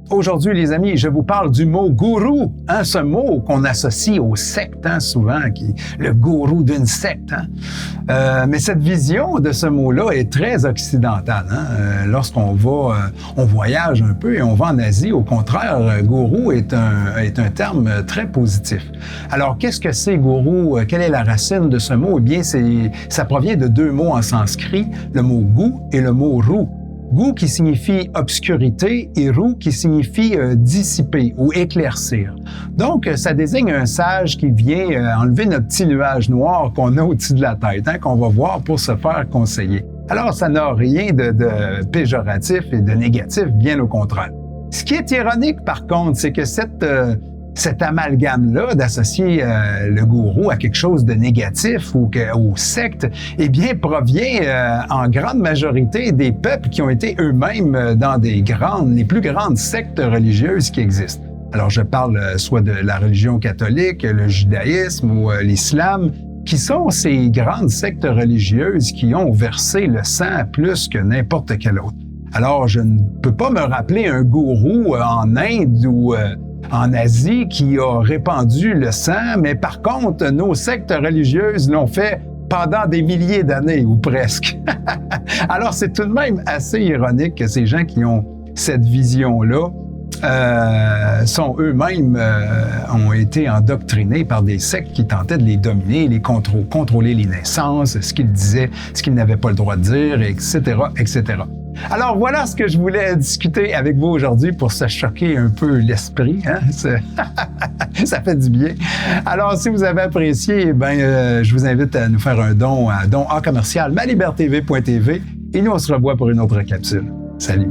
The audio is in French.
Aujourd'hui, les amis, je vous parle du mot gourou, ce mot qu'on associe aux sectes, souvent, qui est le gourou d'une secte. Mais cette vision de ce mot-là est très occidentale. Lorsqu'on va, on voyage un peu et on va en Asie, au contraire, gourou est un terme très positif. Alors, qu'est-ce que c'est gourou? Quelle est la racine de ce mot? Eh bien, ça provient de deux mots en sanskrit, le mot gu et le mot ru. Gu qui signifie obscurité et ru qui signifie dissiper ou éclaircir. Donc, ça désigne un sage qui vient enlever notre petit nuage noir qu'on a au-dessus de la tête, qu'on va voir pour se faire conseiller. Alors, ça n'a rien de péjoratif et de négatif, bien au contraire. Ce qui est ironique, par contre, c'est que cet amalgame-là d'associer le gourou à quelque chose de négatif ou aux sectes, eh bien, provient en grande majorité des peuples qui ont été eux-mêmes dans les plus grandes sectes religieuses qui existent. Alors, je parle soit de la religion catholique, le judaïsme ou l'islam, qui sont ces grandes sectes religieuses qui ont versé le sang plus que n'importe quel autre. Alors, je ne peux pas me rappeler un gourou en Inde ou en Asie qui a répandu le sang, mais par contre, nos sectes religieuses l'ont fait pendant des milliers d'années, ou presque. Alors, c'est tout de même assez ironique que ces gens qui ont cette vision-là sont eux-mêmes ont été endoctrinés par des sectes qui tentaient de les dominer, les contrôler les naissances, ce qu'ils disaient, ce qu'ils n'avaient pas le droit de dire, etc., etc. Alors voilà ce que je voulais discuter avec vous aujourd'hui pour se choquer un peu l'esprit. Ça fait du bien. Alors si vous avez apprécié, je vous invite à nous faire un don à don@malibertv.tv et nous on se revoit pour une autre capsule. Salut!